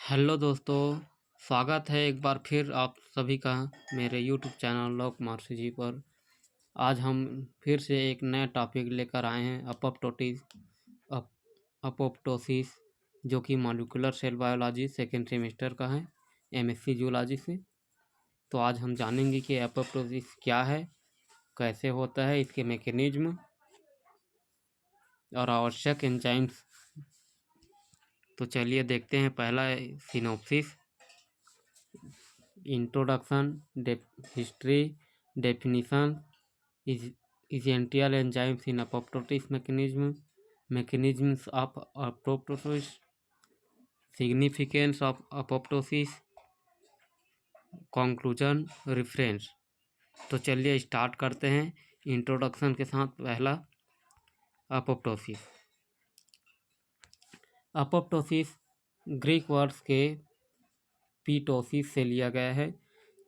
Hello दोस्तों, स्वागत है एक बार फिर आप सभी का मेरे यूट्यूब चैनल लोक मार्सी जी पर। आज हम फिर से एक नया टॉपिक लेकर आए हैं अपोप्टोसिस, जो कि molecular cell biology second semester का है एमएससी जूलॉजी से। तो आज हम जानेंगे कि अपोप्टोसिस क्या है, कैसे होता है, इसके मैकेनिज्म और आवश्यक एंजाइम्स। तो चलिए देखते हैं। पहला synopsis, introduction, history, definition, essential enzymes in apoptosis mechanisms of apoptosis, significance of apoptosis, conclusion, reference। तो चलिए स्टार्ट करते हैं इंट्रोडक्शन के साथ। पहला अपोप्टोसिस। अपोप्टोसिस ग्रीक वर्ड्स के पीटोसिस से लिया गया है,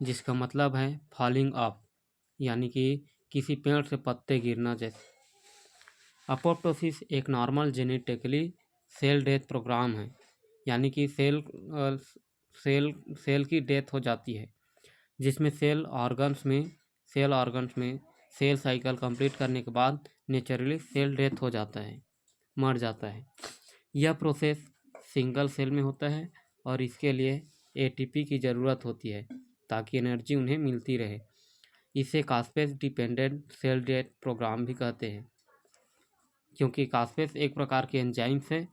जिसका मतलब है फॉलिंग ऑफ, यानी कि किसी पेड़ से पत्ते गिरना जैसे। अपोप्टोसिस एक normal genetically cell death program है, यानी कि सेल की डेथ हो जाती है, जिसमें सेल ऑर्गन्स में सेल साइकिल कंप्लीट करने के बाद नेचुरली सेल डेथ हो जाता है, मर जाता है। यह प्रोसेस सिंगल सेल में होता है और इसके लिए एटीपी की ज़रूरत होती है ताकि एनर्जी उन्हें मिलती रहे। इसे कास्पेस डिपेंडेंट सेल डेथ प्रोग्राम भी कहते हैं, क्योंकि कास्पेस एक प्रकार की एंजाइम्स है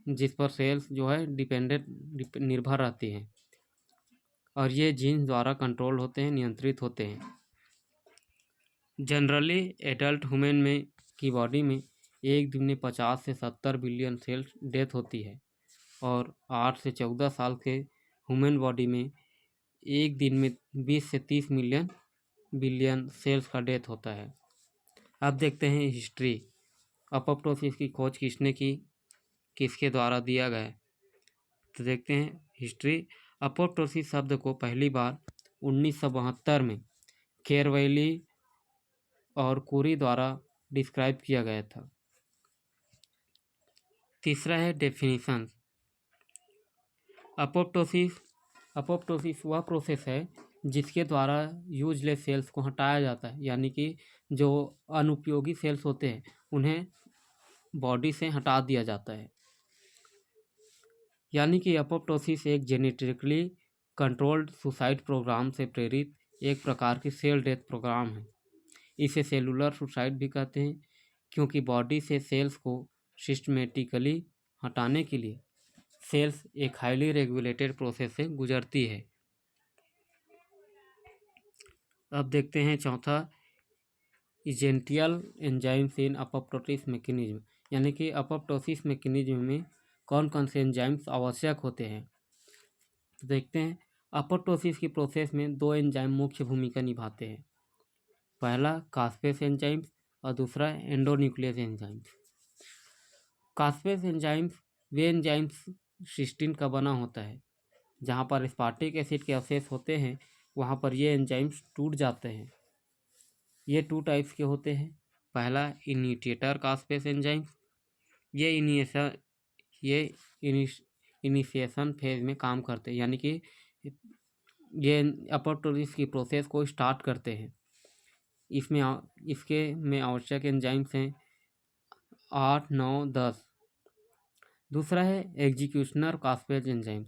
जिस पर सेल्स जो है निर्भर रहती हैं, और ये जीन्स द्वारा कंट्रोल होते हैं, नियंत्रित होते हैं। जनरली एडल्ट ह्यूमन में की बॉडी में एक दिन में 50 से 70 बिलियन सेल्स डेथ होती है, और 8 से 14 साल के ह्यूमन बॉडी में एक दिन में 20 से 30 बिलियन सेल्स का डेथ होता है। अब देखते हैं हिस्ट्री। अपोप्टोसिस की खोज किसने की, किसके द्वारा दिया गया है। तो देखते हैं हिस्ट्री। अपोप्टोसिस शब्द को पहली बार 1972 में केरवैली और कुरी द्वारा डिस्क्राइब किया गया था। तीसरा है डेफिनेशन। अपोप्टोसिस वह प्रोसेस है जिसके द्वारा यूजलेस सेल्स को हटाया जाता है, यानी कि जो अनुपयोगी सेल्स होते हैं उन्हें बॉडी से हटा दिया जाता है। यानी कि अपोप्टोसिस एक जेनेटिकली कंट्रोल्ड सुसाइड प्रोग्राम से प्रेरित एक प्रकार की सेल डेथ प्रोग्राम है। इसे सेलुलर सुसाइड भी कहते हैं, क्योंकि बॉडी से सेल्स को सिस्टमेटिकली हटाने के लिए सेल्स एक हाईली रेगुलेटेड प्रोसेस से गुजरती है। अब देखते हैं चौथा, एसेंशियल एंजाइम्स इन अपोप्टोसिस मैकेनिज्म, यानी कि अपोप्टोसिस मैकेनिज्म में कौन कौन से एंजाइम्स आवश्यक होते हैं। तो देखते हैं। अपोप्टोसिस की प्रोसेस में दो एंजाइम मुख्य भूमिका निभाते हैं। पहला कास्पेस एंजाइम्स और दूसरा एंडोन्यूक्लियस एंजाइम्स। कास्पेस एंजाइम्स वे एंजाइम्स सिस्टीन का बना होता है। जहाँ पर एस्पार्टिक एसिड के अवशेष होते हैं वहाँ पर ये एंजाइम्स टूट जाते हैं। ये 2 टाइप्स के होते हैं। पहला इनिशिएटर कास्पेस एंजाइम्स, ये इनिशिएशन फेज में काम करते हैं, यानी कि ये अपोप्टोसिस की प्रोसेस को स्टार्ट करते हैं। इसके में आवश्यक एंजाइम्स हैं 8, 9, 10। दूसरा है एग्जीक्यूशनर कास्पेस एंजाइम्स।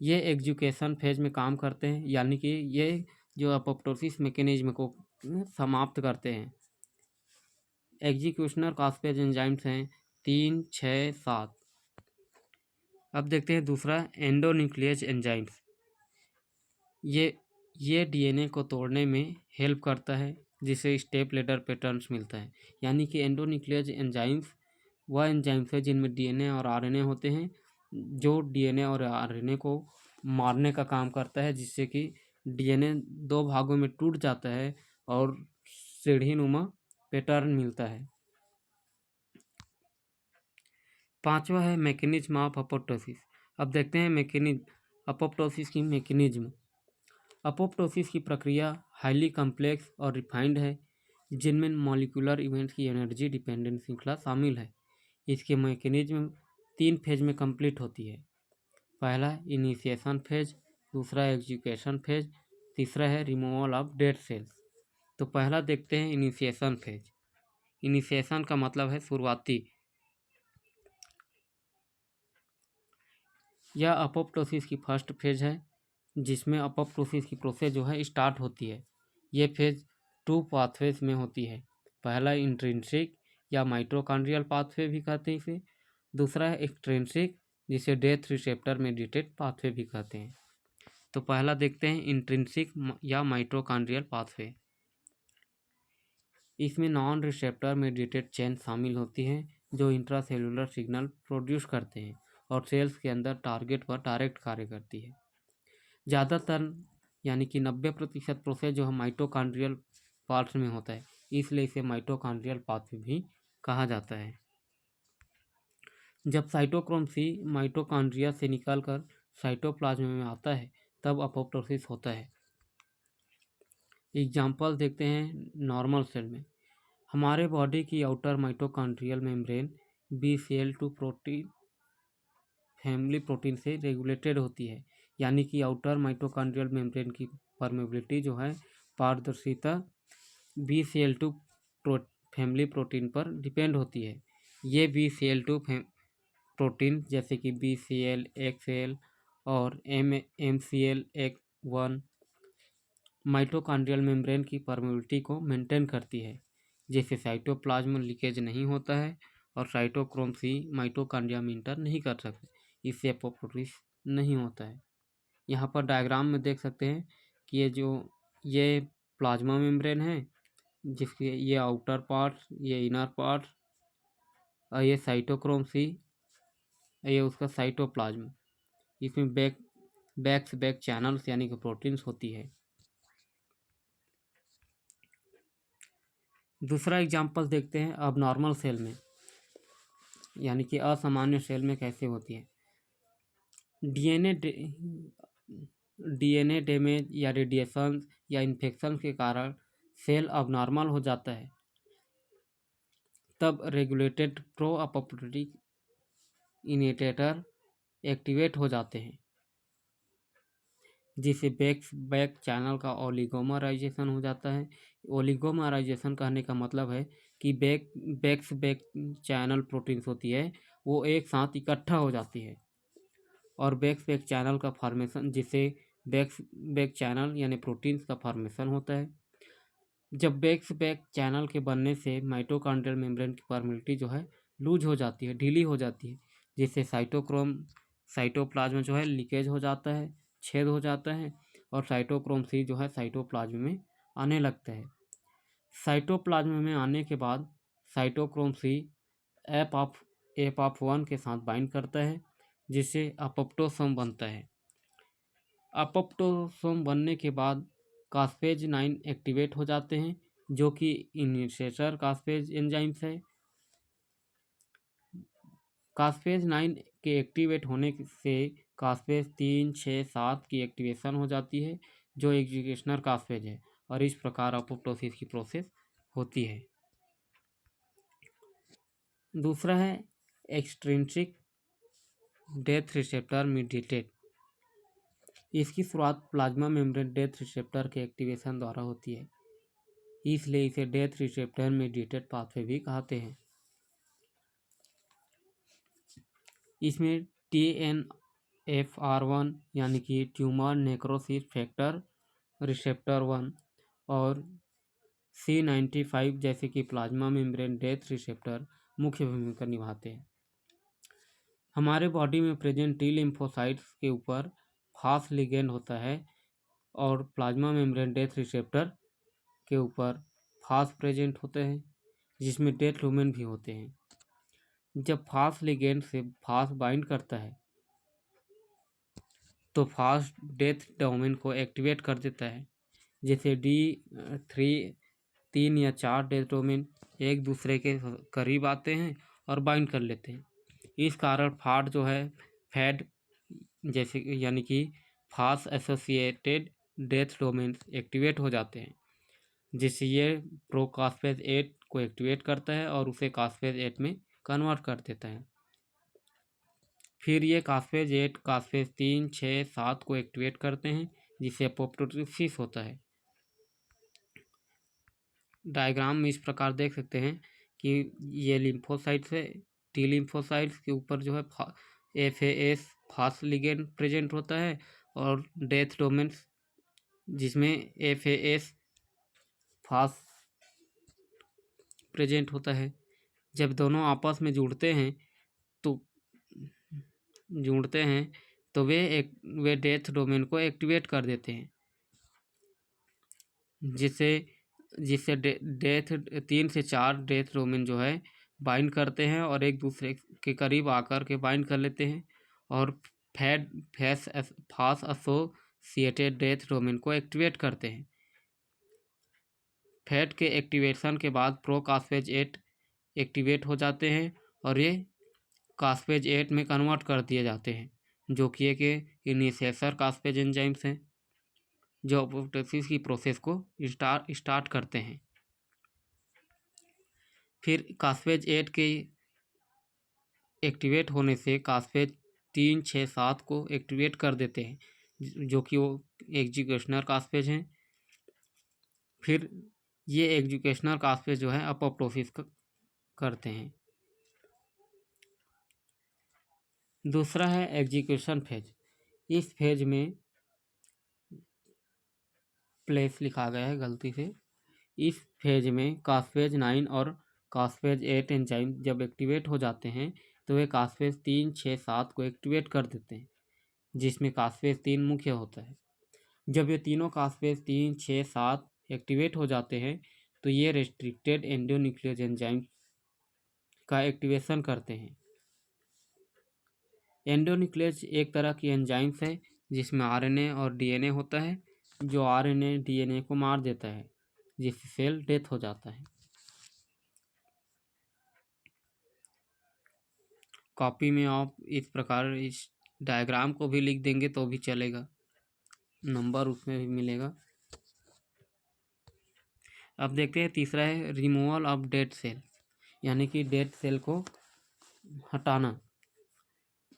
ये एग्जीक्यूशन फेज में काम करते हैं, यानी कि ये जो अपोप्टोसिस मैकेनिज्म को समाप्त करते हैं। एग्जीक्यूशनर कास्पेस एंजाइम्स हैं 3, 6, 7। अब देखते हैं दूसरा एंडोन्यूक्लियस एंजाइम्स। ये डीएनए को तोड़ने में हेल्प करता है, जिसे स्टेप लेडर पैटर्न्स मिलता है। यानी कि एंडोन्यूक्लियस एंजाइम्स वह एंजाइम्स है जिनमें डीएनए और आरएनए होते हैं, जो डीएनए और आरएनए को मारने का काम करता है, जिससे कि डीएनए 2 भागों में टूट जाता है और सीढ़ीनुमा पैटर्न मिलता है। पांचवा है मैकेनिज्म ऑफ अपोप्टोसिस। अब देखते हैं अपोप्टोसिस की मैकेनिज्म। अपोप्टोसिस की प्रक्रिया हाईली कम्प्लेक्स और रिफाइंड है, जिनमें मॉलिक्यूलर इवेंट्स की एनर्जी डिपेंडेंट श्रृंखला शामिल है। इसके मैकेनिज्म 3 फेज में कंप्लीट होती है। पहला इनिशिएशन फेज, दूसरा एग्जीक्यूशन फेज, तीसरा है रिमूवल ऑफ डेड सेल्स। तो पहला देखते हैं इनिशिएशन फेज। इनिशिएशन का मतलब है शुरुआती। यह अपोप्टोसिस की फर्स्ट फेज है जिसमें अपोप्टोसिस की प्रोसेस जो है स्टार्ट होती है। ये फेज 2 पाथवेज में होती है। पहला इंट्रिंसिक या माइटोकॉन्ड्रियल पाथवे भी कहते हैं इसे। दूसरा है एक्सट्रिंसिक जिसे डेथ रिसेप्टर मेडिएटेड पाथवे भी कहते हैं। तो पहला देखते हैं इंट्रिंसिक या माइटोकॉन्ड्रियल पाथवे। इसमें नॉन रिसेप्टर मेडिएटेड चेन शामिल होती हैं जो इंट्रासेलुलर सिग्नल प्रोड्यूस करते हैं और सेल्स के अंदर टारगेट पर डायरेक्ट कार्य करती है। ज़्यादातर यानी कि 90% प्रोसेस जो है माइटोकॉन्ड्रियल पार्ट्स में होता है, इसलिए इसे माइटोकॉन्ड्रियल पाथवे भी कहा जाता है। जब साइटोक्रोम सी माइटोकॉन्ड्रिया से निकलकर साइटोप्लाज्म में आता है तब अपोप्टोसिस होता है। एग्जाम्पल देखते हैं नॉर्मल सेल में। हमारे बॉडी की outer mitochondrial membrane BCL2 protein family protein से रेगुलेटेड होती है, यानी कि आउटर माइटोकॉन्ड्रियल मेम्ब्रेन की परमेबिलिटी जो है पारदर्शिता BCL2 फैमिली प्रोटीन पर डिपेंड होती है। ये BCL2 प्रोटीन जैसे कि BCL, XL और MCL1 माइटोकॉन्ड्रियल मेम्ब्रेन की परमेबिलिटी को मेंटेन करती है, जिससे साइटोप्लाज्म लीकेज नहीं होता है और साइटोक्रोम सी माइटोकॉन्ड्रिया में इंटर नहीं कर सकते, इससे अपोप्टोसिस नहीं होता है। यहाँ पर डायग्राम में देख सकते हैं कि ये प्लाज्मा मेम्ब्रेन है जिसके ये आउटर पार्ट्स, ये इनर पार्ट्स और ये साइटोक्रोम सी, ये उसका साइटोप्लाज्म। इसमें बैक चैनल्स यानी कि प्रोटीन्स होती है। दूसरा एग्जाम्पल देखते हैं अब नॉर्मल सेल में, यानी कि असामान्य सेल में कैसे होती है। डीएनए डैमेज या रेडिएशन या इन्फेक्शन के कारण सेल अबनॉर्मल हो जाता है, तब regulated pro apoptotic initiator activate हो जाते हैं, जिससे बैक चैनल का ओलिगोमराइजेशन हो जाता है। ओलिगोमराइजेशन कहने का मतलब है कि बैक चैनल प्रोटीन्स होती है वो एक साथ इकट्ठा हो जाती है और बैक चैनल का फॉर्मेशन, जिससे बैक चैनल यानी प्रोटीन्स का फॉर्मेशन होता है। जब बैक चैनल के बनने से माइटोकॉन्ड्रियल मेम्ब्रेन की परमेबिलिटी जो है लूज हो जाती है, ढीली हो जाती है, जिससे साइटोप्लाज्म जो है लीकेज हो जाता है, छेद हो जाता है और साइटोक्रोम सी जो है साइटोप्लाज्म में आने लगता है। साइटोप्लाज्म में आने के बाद साइटोक्रोम सी एप ऑफ 1 के साथ बाइंड करता है, जिससे अपोप्टोसोम बनता है। अपोप्टोसोम बनने के बाद कास्पेज 9 एक्टिवेट हो जाते हैं, जो कि इनिशिएटर कास्पेज एंजाइम्स है। कास्पेज 9 के एक्टिवेट होने से कास्पेज 3, 6, 7 की एक्टिवेशन हो जाती है, जो एग्जीक्यूशनल कास्पेज है, और इस प्रकार अपोप्टोसिस की प्रोसेस होती है। दूसरा है एक्सट्रिंसिक डेथ रिसेप्टर मेडिएटेड। इसकी शुरुआत प्लाज्मा मेम्ब्रेन डेथ रिसेप्टर के एक्टिवेशन द्वारा होती है, इसलिए इसे डेथ रिसेप्टर मेडिएटेड पाथवे भी कहते हैं। इसमें TNFR1 यानी कि ट्यूमर नेक्रोसिस फैक्टर रिसेप्टर 1 और C95 जैसे कि प्लाज्मा मेम्ब्रेन डेथ रिसेप्टर मुख्य भूमिका निभाते हैं। हमारे बॉडी में प्रेजेंट टी लिम्फोसाइट्स के ऊपर फास्ट लिगेंड होता है और प्लाज्मा मेम्ब्रेन डेथ रिसेप्टर के ऊपर फास्ट प्रेजेंट होते हैं, जिसमें डेथ लुमेन भी होते हैं। जब फास्ट लिगेंड से फास्ट बाइंड करता है तो फास्ट डेथ डोमेन को एक्टिवेट कर देता है, जैसे तीन या चार डेथ डोमेन एक दूसरे के करीब आते हैं और बाइंड कर लेते हैं। इस कारण फास्ट जो है फैड जैसे यानी कि fast associated death domain activate हो जाते हैं, जिससे ये प्रो कास्पेज 8 को एक्टिवेट करता है और उसे कास्पेज 8 में कन्वर्ट कर देता है। फिर ये कास्पेज 8, कास्पेज 3, 6, 7 को एक्टिवेट करते हैं, जिससे अपोप्टोसिस होता है। डायग्राम में इस प्रकार देख सकते हैं कि ये लिम्फोसाइट्स है, टी लिम्फोसाइट्स के ऊपर जो है FAS फास्ट लिगेंड प्रेजेंट होता है, और डेथ डोमेन जिसमें FAS फास्ट प्रेजेंट होता है। जब दोनों आपस में जुड़ते हैं तो वे डेथ डोमेन को एक्टिवेट कर देते हैं, जिससे डेथ 3 से 4 डेथ डोमेन जो है बाइंड करते हैं और एक दूसरे के करीब आकर के बाइंड कर लेते हैं, और फास्ट एसोसिएटेड डेथ डोमेन को एक्टिवेट करते हैं। फैट के एक्टिवेशन के बाद प्रो कास्पेज 8 एक्टिवेट हो जाते हैं और ये कास्पेज 8 में कन्वर्ट कर दिए जाते हैं, जो कि एक इनिशिएटर कास्पेज एंजाइम्स हैं जो अपोप्टोसिस की प्रोसेस को स्टार्ट करते हैं। फिर कास्पेज 8 के एक्टिवेट होने से कास्पेज 3, 6, 7 को एक्टिवेट कर देते हैं, जो कि वो एग्जीक्यूशनल कास्पेज हैं। फिर ये एग्जीक्यूशनल कास्पेज जो है अपोप्टोसिस करते हैं। दूसरा है एग्जीक्यूशन फेज। इस फेज में प्लेस लिखा गया है गलती से। इस फेज में कास्पेज 9 और कास्पेज 8 एंजाइम जब एक्टिवेट हो जाते हैं तो वे कास्पेज 3, 6, 7 को एक्टिवेट कर देते हैं, जिसमें कास्पेज 3 मुख्य होता है। जब ये तीनों कास्पेज 3, 6, 7 एक्टिवेट हो जाते हैं तो ये रेस्ट्रिक्टेड एंडोन्यूक्लियोज एंजाइम का एक्टिवेशन करते हैं। एंडोन्यूक्लियोज एक तरह की एंजाइम्स है जिसमें RNA और DNA होता है, जो RNA DNA को मार देता है, जिससे सेल डेथ हो जाता है। कॉपी में आप इस प्रकार इस डायग्राम को भी लिख देंगे तो भी चलेगा, नंबर उसमें भी मिलेगा। अब देखते हैं तीसरा है रिमूवल ऑफ डेड सेल, यानी कि डेड सेल को हटाना।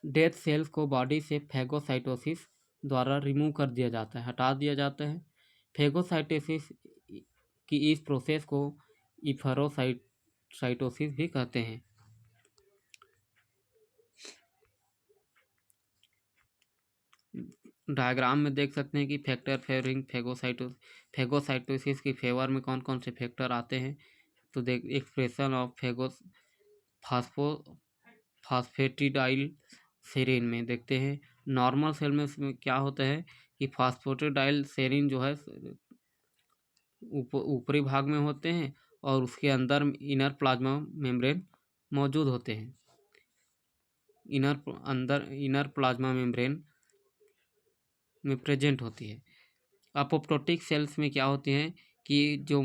डेड सेल्स को बॉडी से फैगोसाइटोसिस द्वारा रिमूव कर दिया जाता है, हटा दिया जाता है। फैगोसाइटोसिस की इस प्रोसेस को इफेरोसाइटोसिस भी कहते हैं। डायग्राम में देख सकते हैं कि फैक्टर फेवरिंग फैगोसाइटोसिस की फेवर में कौन कौन से फैक्टर आते हैं। तो देख एक्सप्रेशन ऑफ फास्फेटिडाइल सेरीन में देखते हैं। नॉर्मल सेल में इसमें क्या होता है कि फास्फेटिडाइल सेरीन जो है ऊपरी भाग में होते हैं और उसके अंदर इनर प्लाज्मा मेम्ब्रेन मौजूद होते हैं। इनर प्लाज्मा मेम्ब्रेन में प्रेजेंट होती है। अपोप्टोटिक सेल्स में क्या होती हैं कि जो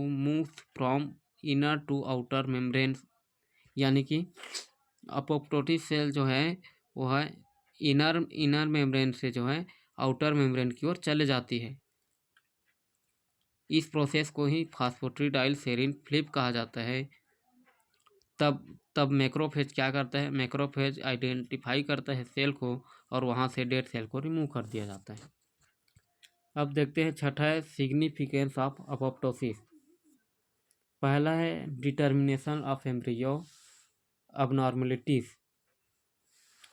moves from inner to outer membrane, यानी कि अपोप्टोटिक सेल जो है वो है इनर मेम्ब्रेन से जो है आउटर मेम्ब्रेन की ओर चले जाती है। इस प्रोसेस को ही फास्फेटिडाइल सेरीन फ्लिप कहा जाता है। तब मैक्रोफेज क्या करता है, मैक्रोफेज आइडेंटिफाई करता है सेल को और वहाँ से डेड सेल को रिमूव कर दिया जाता है। अब देखते हैं छठा है सिग्निफिकेंस ऑफ अपोप्टोसिस। पहला है डिटर्मिनेशन ऑफ एम्ब्रियो अबनॉर्मलिटीज,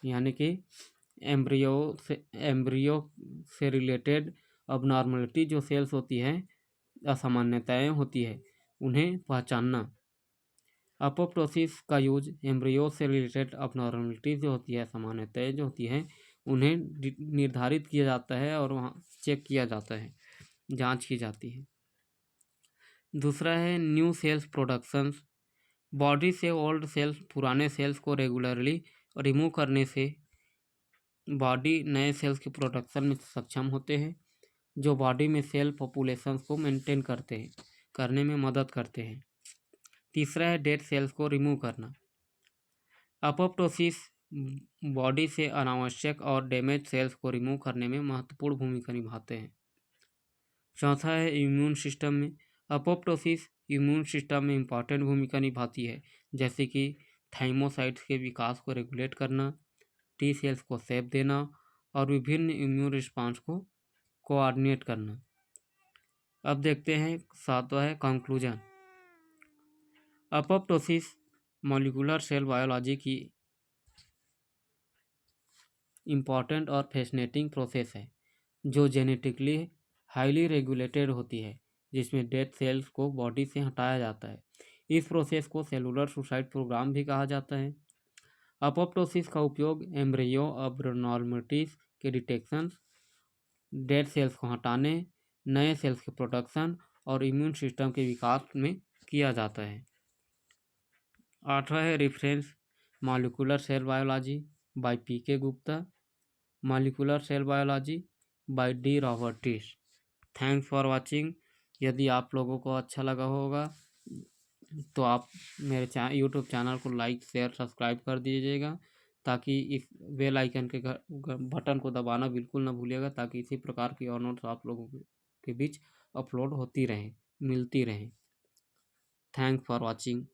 यानी कि एम्ब्रियो से रिलेटेड अबनॉर्मलिटी जो सेल्स होती हैं, असामान्यताएं होती है, उन्हें पहचानना। अपोप्टोसिस का यूज एम्ब्रियो से रिलेटेड अबनॉर्मलिटी जो होती है, असामान्यताएं जो होती हैं, उन्हें निर्धारित किया जाता है और वहाँ चेक किया जाता है, जांच की जाती है। दूसरा है न्यू सेल्स प्रोडक्शंस। बॉडी से ओल्ड सेल्स, पुराने सेल्स को रेगुलरली रिमूव करने से बॉडी नए सेल्स के प्रोडक्शन में सक्षम होते हैं, जो बॉडी में सेल पॉपुलेशन को मेंटेन करने में मदद करते हैं। तीसरा है डेड सेल्स को रिमूव करना। अपोप्टोसिस बॉडी से अनावश्यक और डैमेज सेल्स को रिमूव करने में महत्वपूर्ण भूमिका निभाते हैं। चौथा है इम्यून सिस्टम में। अपोप्टोसिस इम्यून सिस्टम में इम्पॉर्टेंट भूमिका निभाती है, जैसे कि थाइमोसाइट्स के विकास को रेगुलेट करना, टी सेल्स को शेप देना और विभिन्न इम्यून रिस्पांस को कोऑर्डिनेट करना। अब देखते हैं 7वां है conclusion. Apoptosis molecular cell biology की इम्पॉर्टेंट और फैसिनेटिंग प्रोसेस है जो जेनेटिकली हाईली रेगुलेटेड होती है, जिसमें डेड सेल्स को बॉडी से हटाया जाता है। इस प्रोसेस को सेलुलर सुसाइड प्रोग्राम भी कहा जाता है। अपोप्टोसिस का उपयोग एम्ब्रियो अबनॉर्मलिटीज के डिटेक्शन, डेड सेल्स को हटाने, नए सेल्स के प्रोडक्शन और इम्यून सिस्टम के विकास में किया जाता है। 8वां है reference molecular cell biology by P K. Gupta, molecular cell biology by D. Robertis. Thanks for watching. यदि आप लोगों को अच्छा लगा होगा तो आप मेरे यूट्यूब चैनल को लाइक शेयर सब्सक्राइब कर दीजिएगा, ताकि इस बेल आइकन के बटन को दबाना बिल्कुल ना भूलिएगा, ताकि इसी प्रकार की और नोट्स आप लोगों के बीच अपलोड होती रहें, मिलती रहें। Thanks for watching.